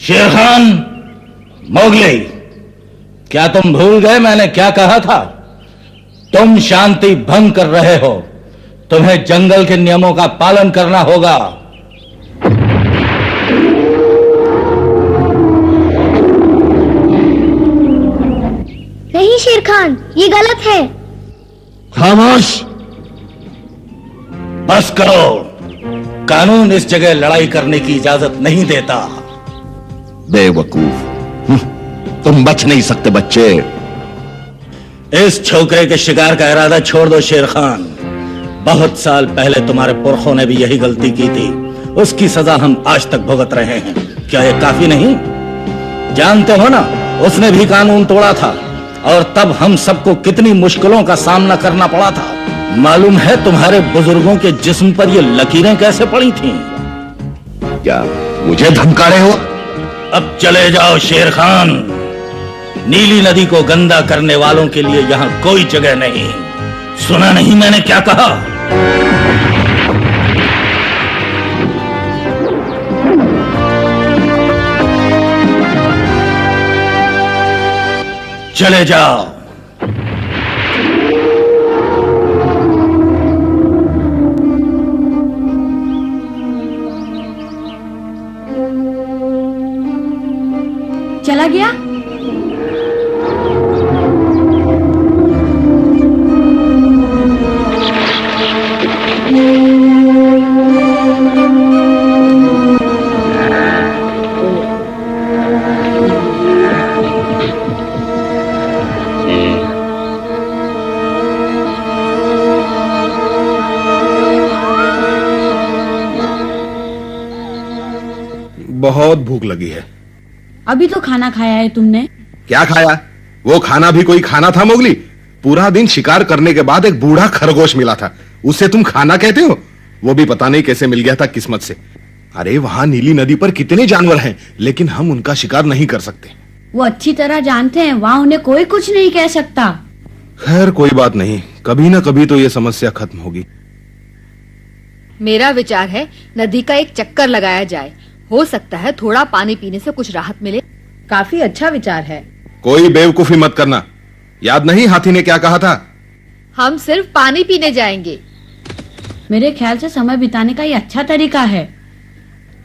शेर खान, मोगली, क्या तुम भूल गए मैंने क्या कहा था? तुम शांति भंग कर रहे हो। तुम्हें जंगल के नियमों का पालन करना होगा। नहीं शेर खान, ये गलत है। खामोश, बस करो। कानून इस जगह लड़ाई करने की इजाजत नहीं देता। बेवकूफ, तुम बच नहीं सकते बच्चे। इस छोकरे के शिकार का इरादा छोड़ दो शेर खान। बहुत साल पहले तुम्हारे पुरखों ने भी यही गलती की थी। उसकी सजा हम आज तक भुगत रहे हैं। क्या यह काफी नहीं? जानते हो ना, उसने भी कानून तोड़ा था और तब हम सबको कितनी मुश्किलों का सामना करना पड़ा था। मालूम है तुम्हारे बुजुर्गों के जिस्म पर ये लकीरें कैसे पड़ी थीं? क्या मुझे धमका रहे हो? अब चले जाओ शेर खान। नीली नदी को गंदा करने वालों के लिए यहां कोई जगह नहीं। सुना नहीं मैंने क्या कहा? चले जाओ। चला गया? बहुत भूख लगी है। अभी तो खाना खाया है तुमने। क्या खाया? वो खाना भी कोई खाना था मोगली? पूरा दिन शिकार करने के बाद एक बूढ़ा खरगोश मिला था, उसे तुम खाना कहते हो? वो भी पता नहीं कैसे मिल गया था किस्मत से। अरे वहां नीली नदी पर कितने जानवर हैं, लेकिन हम उनका शिकार नहीं कर सकते। वो अच्छी तरह जानते हैं, वहाँ उन्हें कोई कुछ नहीं कह सकता। खैर कोई बात नहीं, कभी ना कभी तो ये समस्या खत्म होगी। मेरा विचार है नदी का एक चक्कर लगाया जाए। हो सकता है थोड़ा पानी पीने से कुछ राहत मिले। काफी अच्छा विचार है। कोई बेवकूफी मत करना। याद नहीं हाथी ने क्या कहा था? हम सिर्फ पानी पीने जाएंगे। मेरे ख्याल से समय बिताने का ये अच्छा तरीका है।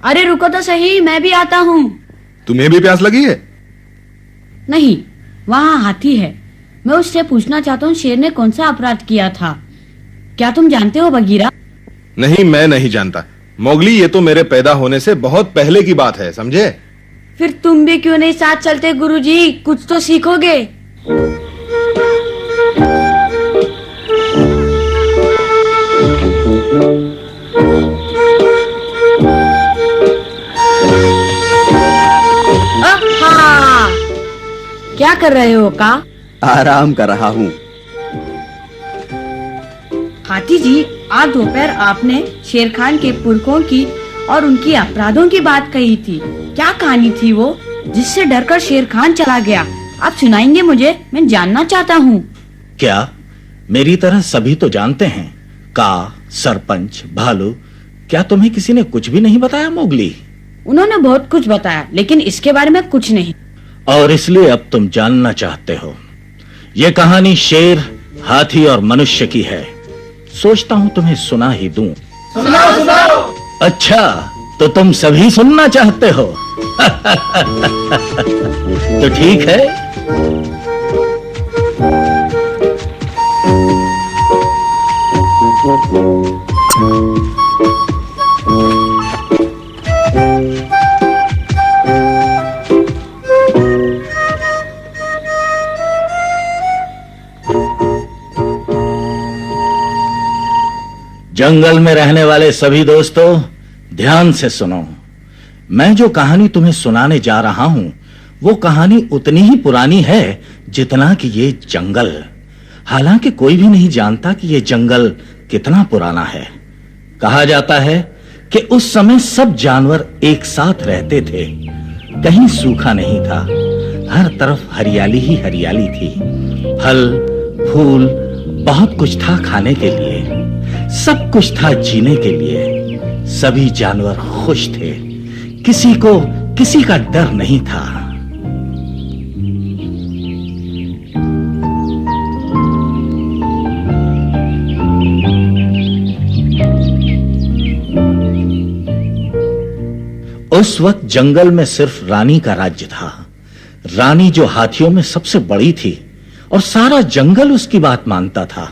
अरे रुको तो सही, मैं भी आता हूँ। तुम्हें भी प्यास लगी है? नहीं, वहाँ हाथी है। मैं उससे पूछना चाहता हूँ शेर ने कौन सा अपराध किया था। क्या तुम जानते हो बगीरा? नहीं, मैं नहीं जानता मोगली। ये तो मेरे पैदा होने से बहुत पहले की बात है, समझे? फिर तुम भी क्यों नहीं साथ चलते गुरुजी? कुछ तो सीखोगे। आहा! क्या कर रहे हो का? आराम कर रहा हूँ। हाथी जी, आज दोपहर आपने शेर खान के पुरखों की और उनकी अपराधों की बात कही थी। क्या कहानी थी वो, जिससे डरकर शेर खान चला गया? आप सुनाएंगे मुझे? मैं जानना चाहता हूँ। क्या मेरी तरह सभी तो जानते हैं? का, सरपंच, भालू, क्या तुम्हें किसी ने कुछ भी नहीं बताया मोगली? उन्होंने बहुत कुछ बताया, लेकिन इसके बारे में कुछ नहीं। और इसलिए अब तुम जानना चाहते हो। ये कहानी शेर, हाथी और मनुष्य की है। सोचता हूँ तुम्हें सुना ही दूं। सुनाओ। अच्छा, तो तुम सभी सुनना चाहते हो? तो ठीक है। जंगल में रहने वाले सभी दोस्तों, ध्यान से सुनो। मैं जो कहानी तुम्हें सुनाने जा रहा हूं, वो कहानी उतनी ही पुरानी है जितना कि ये जंगल। हालांकि कोई भी नहीं जानता कि ये जंगल कितना पुराना है। कहा जाता है कि उस समय सब जानवर एक साथ रहते थे। कहीं सूखा नहीं था, हर तरफ हरियाली ही हरियाली थी। फल, फूल, बहुत कुछ था खाने के लिए, सब कुछ था जीने के लिए। सभी जानवर खुश थे, किसी को किसी का डर नहीं था। उस वक्त जंगल में सिर्फ रानी का राज्य था। रानी जो हाथियों में सबसे बड़ी थी और सारा जंगल उसकी बात मानता था।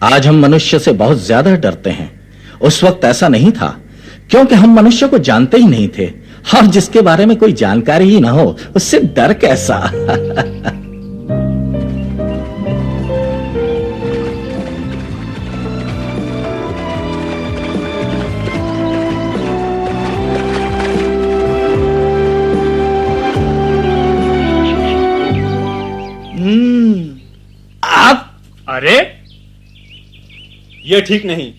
आज हम मनुष्य से बहुत ज्यादा डरते हैं, उस वक्त ऐसा नहीं था, क्योंकि हम मनुष्य को जानते ही नहीं थे, और जिसके बारे में कोई जानकारी ही ना हो उससे डर कैसा। आप अरे ये ठीक नहीं,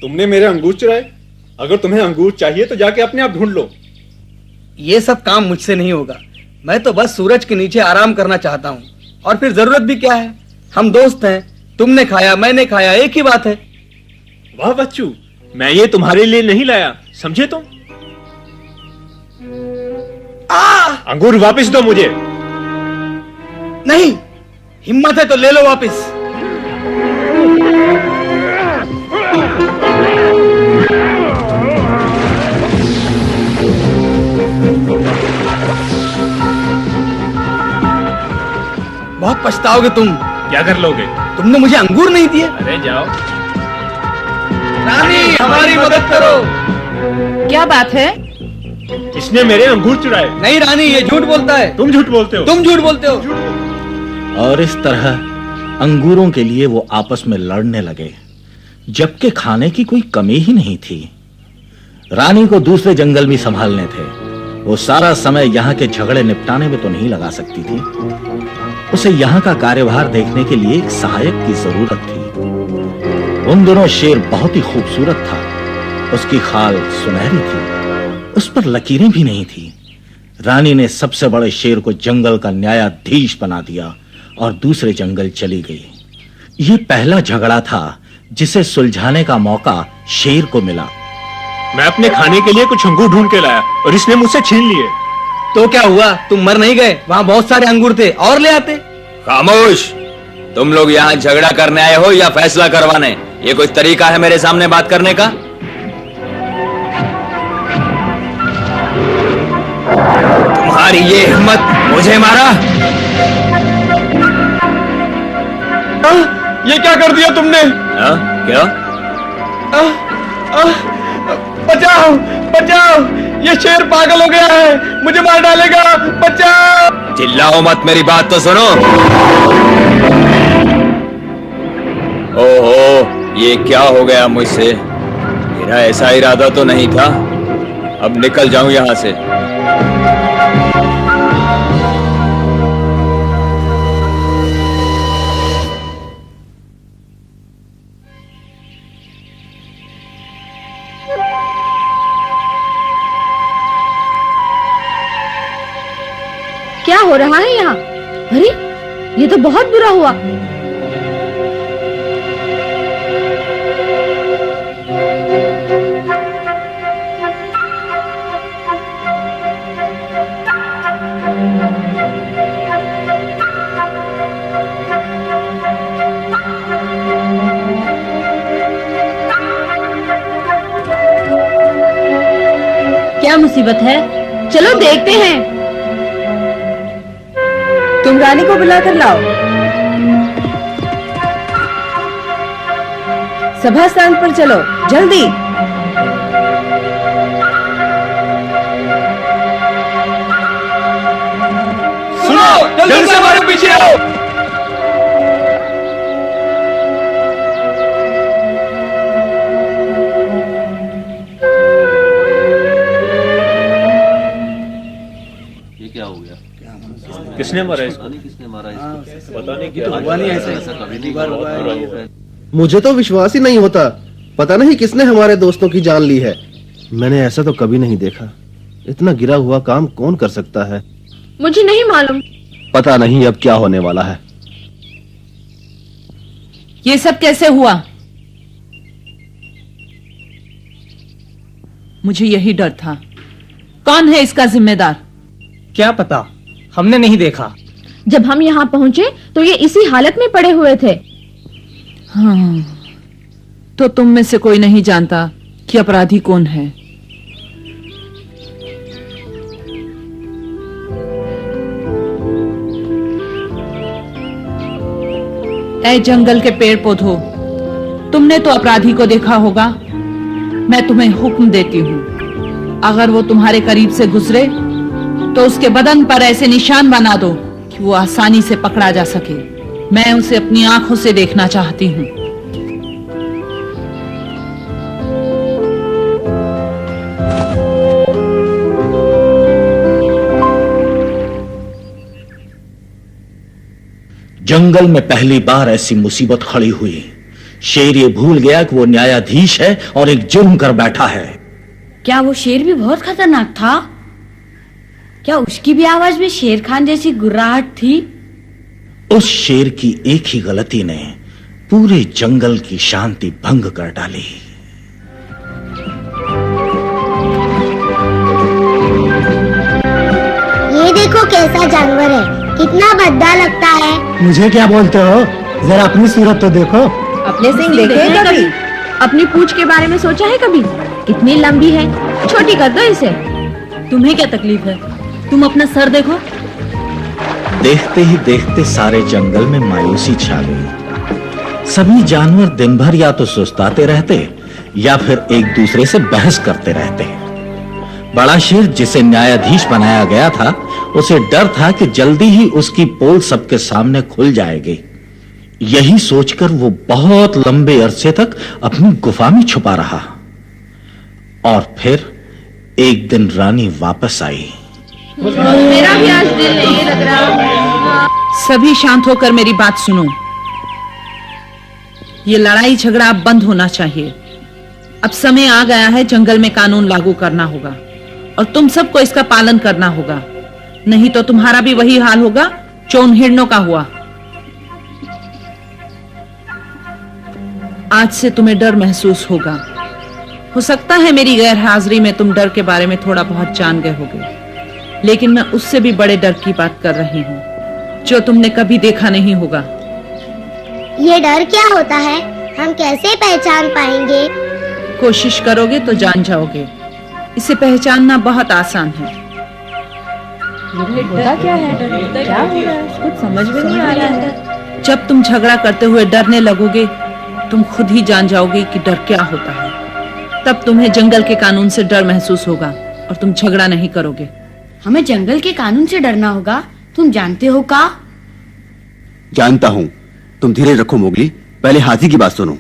तुमने मेरे अंगूर चुराए। अगर तुम्हें अंगूर चाहिए तो जाके अपने आप ढूंढ लो। ये सब काम मुझसे नहीं होगा। मैं तो बस सूरज के नीचे आराम करना चाहता हूँ, और फिर जरूरत भी क्या है? हम दोस्त हैं, तुमने खाया मैंने खाया, एक ही बात है। वाह बच्चू, मैं ये तुम्हारे लिए नहीं लाया, समझे तुम? अंगूर वापस दो मुझे। नहीं, हिम्मत है तो ले लो वापस। बहुत पछताओगे तुम। क्या कर लोगे? तुमने मुझे अंगूर नहीं दिए। अरे जाओ। रानी, हमारी मदद करो। क्या बात है? इसने मेरे अंगूर चुराए। नहीं रानी, ये झूठ बोलता है। तुम झूठ बोलते हो। तुम झूठ बोलते हो। और इस तरह अंगूरों के लिए वो आपस में लड़ने लगे, जबकि खाने की कोई कमी ही नहीं थी। रानी को दूसरे जंगल भी संभालने थे। वो सारा समय यहाँ के झगड़े निपटाने में तो नहीं लगा सकती थी। उसे यहाँ का कार्यभार देखने के लिए एक सहायक की जरूरत थी। उन दिनों शेर बहुत ही खूबसूरत था। उसकी खाल सुनहरी थी, उस पर लकीरें भी नहीं थी। रानी ने सबसे बड़े शेर को जंगल का न्यायाधीश बना दिया और दूसरे जंगल चली गई। ये पहला झगड़ा था जिसे सुलझाने का मौका शेर को मिला। मैं अपने खाने के लिए कुछ अंगूर ढूंढ के लाया और इसने मुझसे छीन लिए। तो क्या हुआ? तुम मर नहीं गए? वहाँ बहुत सारे अंगूर थे, और ले आते। खामोश! तुम लोग यहाँ झगड़ा करने आए हो या फैसला करवाने? ये कोई तरीका है मेरे सामने बात करने का? तुम्हारी ये हिम्मत मुझे मारा? ये क्या कर दिया तुमने? क्या? बचाओ बचाओ, ये शेर पागल हो गया है, मुझे मार डालेगा, बचाओ। चिल्लाओ मत, मेरी बात तो सुनो। ओहो, ये क्या हो गया मुझसे? मेरा ऐसा इरादा तो नहीं था। अब निकल जाऊं यहां से। क्या हो रहा है यहाँ? अरे ये तो बहुत बुरा हुआ। क्या मुसीबत है? चलो देखते हैं। तुम रानी को बुलाकर लाओ। सभा स्थान पर चलो, जल्दी। सुनो, जल्दी से हमारे पीछे आओ। किसने मारा इसको? पता नहीं क्या हुआ नहीं ऐसा, पहली बार हुआ है। मुझे तो विश्वास ही नहीं होता। पता नहीं किसने हमारे दोस्तों की जान ली है। मैंने ऐसा तो कभी नहीं देखा। इतना गिरा हुआ काम कौन कर सकता है? मुझे नहीं मालूम। पता नहीं अब क्या होने वाला है। ये सब कैसे हुआ? मुझे यही डर था। कौन है इसका जिम्मेदार? क्या पता, हमने नहीं देखा। जब हम यहाँ पहुँचे तो ये इसी हालत में पड़े हुए थे। हाँ, तो तुम में से कोई नहीं जानता कि अपराधी कौन है? ऐ जंगल के पेड़ पौधों, तुमने तो अपराधी को देखा होगा। मैं तुम्हें हुक्म देती हूँ, अगर वो तुम्हारे करीब से गुजरे तो उसके बदन पर ऐसे निशान बना दो कि वो आसानी से पकड़ा जा सके। मैं उसे अपनी आंखों से देखना चाहती हूँ। जंगल में पहली बार ऐसी मुसीबत खड़ी हुई। शेर ये भूल गया कि वो न्यायाधीश है और एक जुर्म कर बैठा है। क्या वो शेर भी बहुत खतरनाक था? क्या उसकी भी आवाज में शेर खान जैसी गुर्राहट थी? उस शेर की एक ही गलती ने पूरे जंगल की शांति भंग कर डाली। ये देखो कैसा जानवर है, कितना भद्दा लगता है। मुझे क्या बोलते हो, जरा अपनी सूरत तो देखो। अपने सिंह देखे हैं कभी? अपनी पूंछ के बारे में सोचा है कभी? कितनी लंबी है, छोटी कर दो इसे। तुम्हें क्या तकलीफ है? तुम अपना सर देखो। देखते ही देखते सारे जंगल में मायूसी छा गई। सभी जानवर दिन भर या तो सुस्ताते रहते या फिर एक दूसरे से बहस करते रहते। बड़ा शेर जिसे न्यायाधीश बनाया गया था, उसे डर था कि जल्दी ही उसकी पोल सबके सामने खुल जाएगी। यही सोचकर वो बहुत लंबे अरसे तक अपनी गुफा में छुपा रहा। और फिर एक दिन रानी वापस आई। मेरा भी आज दिल नहीं लग रहा। सभी शांत होकर मेरी बात सुनो। ये लड़ाई झगड़ा अब बंद होना चाहिए। अब समय आ गया है, जंगल में कानून लागू करना होगा और तुम सबको इसका पालन करना होगा, नहीं तो तुम्हारा भी वही हाल होगा जो उन हिरणों का हुआ। आज से तुम्हें डर महसूस होगा। हो सकता है मेरी गैर हाजिरी में तुम डर के बारे में थोड़ा बहुत जान गए होगे, लेकिन मैं उससे भी बड़े डर की बात कर रही हूँ जो तुमने कभी देखा नहीं होगा। ये डर क्या होता है, हम कैसे पहचान पाएंगे? कोशिश करोगे तो जान जाओगे। इसे पहचानना बहुत आसान है। होता क्या है? क्या हो रहा है? कुछ समझ में नहीं आ रहा है। जब तुम झगड़ा करते हुए डरने लगोगे, तुम खुद ही जान जाओगे कि डर क्या होता है। तब तुम्हें जंगल के कानून से डर महसूस होगा और तुम झगड़ा नहीं करोगे। हमें जंगल के कानून से डरना होगा, तुम जानते हो का? जानता हूँ। तुम धीरे रखो मोगली, पहले हाथी की बात सुनो।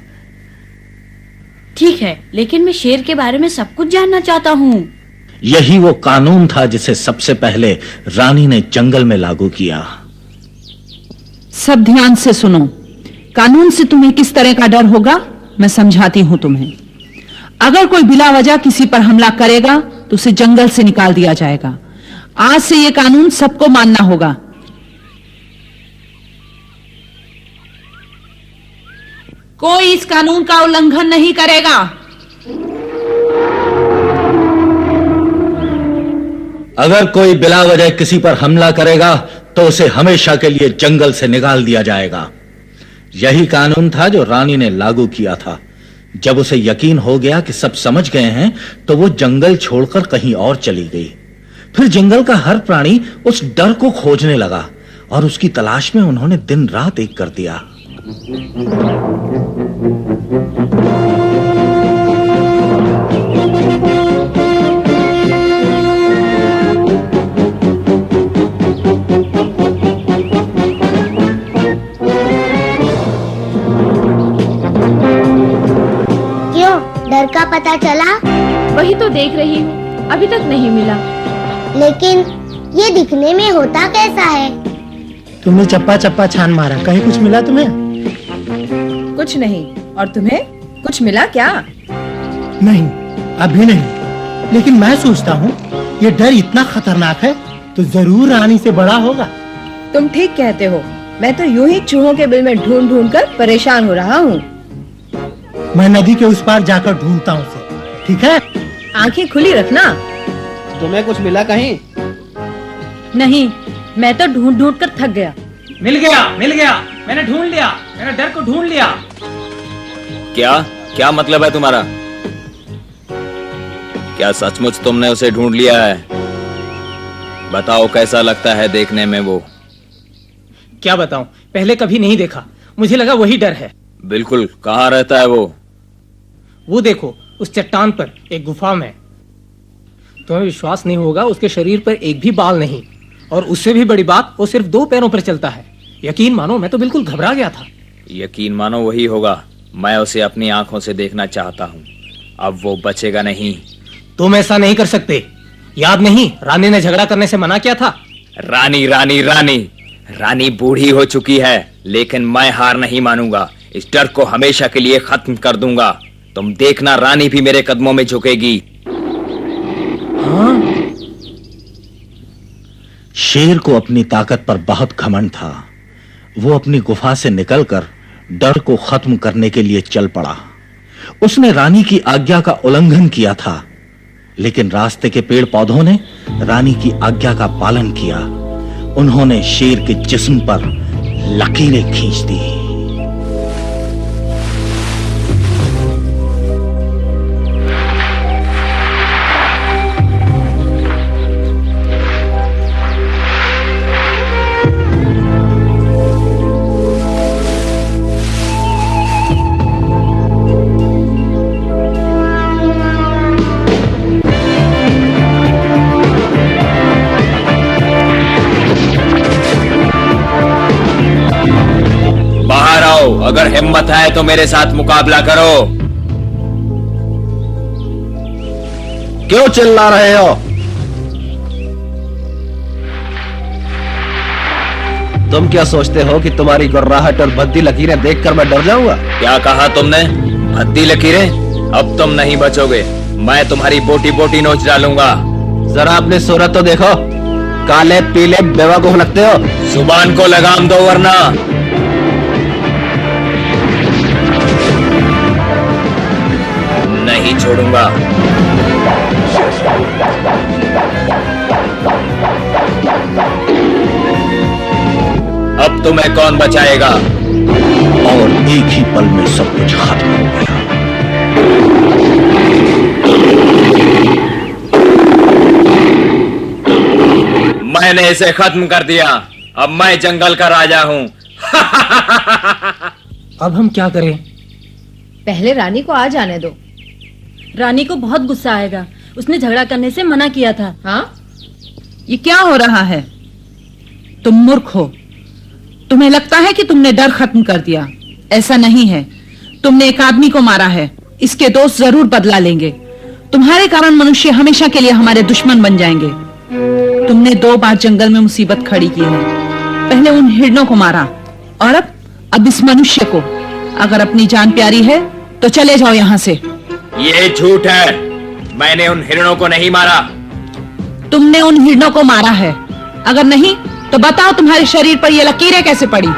ठीक है, लेकिन मैं शेर के बारे में सब कुछ जानना चाहता हूँ। यही वो कानून था जिसे सबसे पहले रानी ने जंगल में लागू किया। सब ध्यान से सुनो। कानून से तुम्हें किस तरह का डर होगा मैं समझाती हूं तुम्हें। अगर कोई बिला वजह किसी पर हमला करेगा तो उसे जंगल से निकाल दिया जाएगा। आज से यह कानून सबको मानना होगा। कोई इस कानून का उल्लंघन नहीं करेगा। अगर कोई बिला वजह किसी पर हमला करेगा तो उसे हमेशा के लिए जंगल से निकाल दिया जाएगा। यही कानून था जो रानी ने लागू किया था। जब उसे यकीन हो गया कि सब समझ गए हैं तो वो जंगल छोड़कर कहीं और चली गई। फिर जंगल का हर प्राणी उस डर को खोजने लगा और उसकी तलाश में उन्होंने दिन रात एक कर दिया। डर का पता चला? वही तो देख रही हूँ, अभी तक नहीं मिला। लेकिन ये दिखने में होता कैसा है? तुमने चप्पा चप्पा छान मारा, कहीं कुछ मिला तुम्हें? कुछ नहीं। और तुम्हें कुछ मिला क्या? नहीं, अभी नहीं। लेकिन मैं सोचता हूँ ये डर इतना खतरनाक है तो जरूर रानी से बड़ा होगा। तुम ठीक कहते हो। मैं तो यूं ही चूहों के बिल में ढूंढ ढूंढ कर परेशान हो रहा हूँ। मैं नदी के उस पार जाकर ढूंढता हूँ उसे, ठीक है? आंखें खुली रखना। तुम्हें कुछ मिला कहीं? नहीं, मैं तो ढूंढ ढूंढ कर थक गया। मिल गया, मैंने ढूंढ लिया, मैंने डर को ढूंढ लिया। क्या क्या मतलब है तुम्हारा? क्या सचमुच तुमने उसे ढूंढ लिया है? बताओ कैसा लगता है देखने में वो? क्या बताऊं, पहले कभी नहीं देखा, मुझे लगा वही डर है। बिल्कुल, कहाँ रहता है वो? वो देखो, उस चट्टान पर एक गुफा में। तुम्हें विश्वास नहीं होगा, उसके शरीर पर एक भी बाल नहीं, और उससे भी बड़ी बात, वो सिर्फ 2 पैरों पर चलता है। यकीन मानो, मैं तो बिल्कुल घबरा गया था। यकीन मानो वही होगा। मैं उसे अपनी आंखों से देखना चाहता हूँ। अब वो बचेगा नहीं। तुम ऐसा नहीं कर सकते। याद नहीं, रानी ने झगड़ा करने से मना किया था। रानी रानी रानी रानी बूढ़ी हो चुकी है, लेकिन मैं हार नहीं मानूंगा। इस डर को हमेशा के लिए खत्म कर दूंगा। तुम देखना, रानी भी मेरे कदमों में झुकेगी। हाँ? शेर को अपनी ताकत पर बहुत घमंड था। वो अपनी गुफा से निकलकर डर को खत्म करने के लिए चल पड़ा। उसने रानी की आज्ञा का उल्लंघन किया था, लेकिन रास्ते के पेड़ पौधों ने रानी की आज्ञा का पालन किया। उन्होंने शेर के जिस्म पर लकीरें खींच दी। अगर हिम्मत है तो मेरे साथ मुकाबला करो। क्यों चिल्ला रहे हो? तुम क्या सोचते हो कि तुम्हारी गुर्राहट और भद्दी लकीरें देखकर मैं डर जाऊंगा? क्या कहा तुमने? भद्दी लकीरें? अब तुम नहीं बचोगे। मैं तुम्हारी बोटी बोटी नोच डालूंगा। जरा अपनी सूरत तो देखो, काले पीले बेवकूफ लगते हो। जुबान को लगाम दो वरना। नहीं छोड़ूंगा। अब तुम्हें कौन बचाएगा? और एक ही पल में सब कुछ खत्म हो गया। मैंने इसे खत्म कर दिया। अब मैं जंगल का राजा हूँ। अब हम क्या करें? पहले रानी को आ जाने दो। रानी को बहुत गुस्सा आएगा, उसने झगड़ा करने से मना किया था। हाँ? ये क्या हो रहा है? तुम मूर्ख हो। तुम्हें लगता है कि तुमने डर खत्म कर दिया। ऐसा नहीं है। तुमने एक आदमी को मारा है, इसके दोस्त जरूर बदला लेंगे। तुम्हारे कारण मनुष्य हमेशा के लिए हमारे दुश्मन बन जाएंगे। तुमने 2 बार जंगल में मुसीबत खड़ी की है। पहले उन हिरणों को मारा और अब इस मनुष्य को। अगर अपनी जान प्यारी है तो चले जाओ यहाँ से। ये झूठ है। मैंने उन हिरणों को नहीं मारा। तुमने उन हिरणों को मारा है। अगर नहीं तो बताओ तुम्हारे शरीर पर ये लकीरें कैसे पड़ी?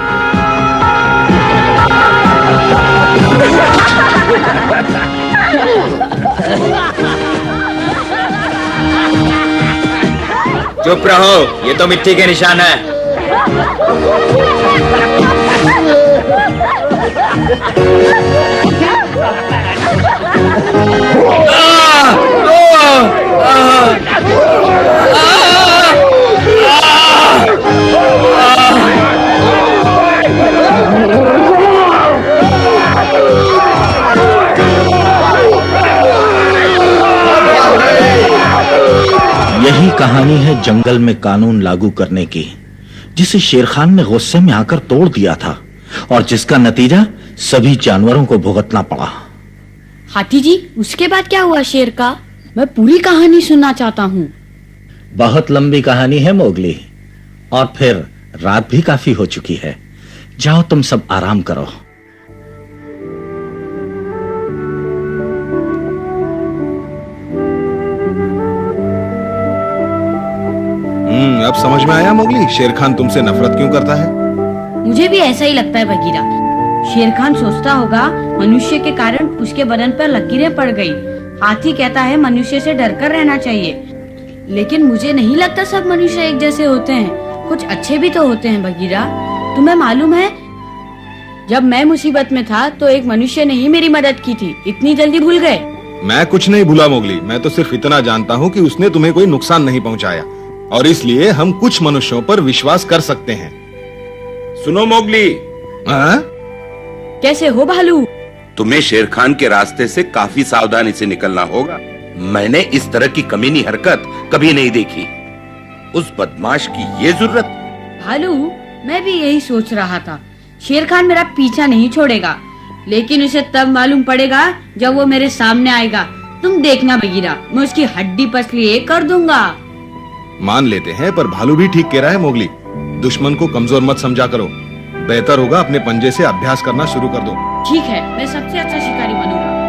चुप रहो, ये तो मिट्टी के निशान है। यही कहानी है जंगल में कानून लागू करने की, जिसे शेर खान ने गुस्से में आकर तोड़ दिया था और जिसका नतीजा सभी जानवरों को भुगतना पड़ा। हाथी जी, उसके बाद क्या हुआ शेर का? मैं पूरी कहानी सुनना चाहता हूँ। बहुत लंबी कहानी है मोगली, और फिर रात भी काफी हो चुकी है। जाओ तुम सब आराम करो। अब समझ में आया मोगली, शेर खान तुमसे नफरत क्यों करता है? मुझे भी ऐसा ही लगता है बगीरा। शेर खान सोचता होगा मनुष्य के कारण उसके बदन पर लकीरें पड़ गई। हाथी कहता है मनुष्य से डरकर रहना चाहिए। लेकिन मुझे नहीं लगता सब मनुष्य एक जैसे होते हैं। कुछ अच्छे भी तो होते हैं बगीरा। तुम्हें मालूम है, जब मैं मुसीबत में था तो एक मनुष्य ने ही मेरी मदद की थी। इतनी जल्दी भूल गए? मैं कुछ नहीं भूला मोगली। मैं तो सिर्फ इतना जानता हूँ कि उसने तुम्हें कोई नुकसान नहीं पहुँचाया, और इसलिए हम कुछ मनुष्यों पर विश्वास कर सकते हैं। सुनो मोगली। हाँ? कैसे हो भालू? तुम्हें शेर खान के रास्ते से काफी सावधानी से निकलना होगा। मैंने इस तरह की कमीनी हरकत कभी नहीं देखी। उस बदमाश की ये जरूरत। भालू, मैं भी यही सोच रहा था। शेर खान मेरा पीछा नहीं छोड़ेगा, लेकिन उसे तब मालूम पड़ेगा जब वो मेरे सामने आएगा। तुम देखना बगीरा, मैं उसकी हड्डी पसली एक कर दूंगा। मान लेते हैं, पर भालू भी ठीक कह रहा है मोगली। दुश्मन को कमजोर मत समझा करो। बेहतर होगा अपने पंजे से अभ्यास करना शुरू कर दो। ठीक है, मैं सबसे अच्छा शिकारी बनूंगा।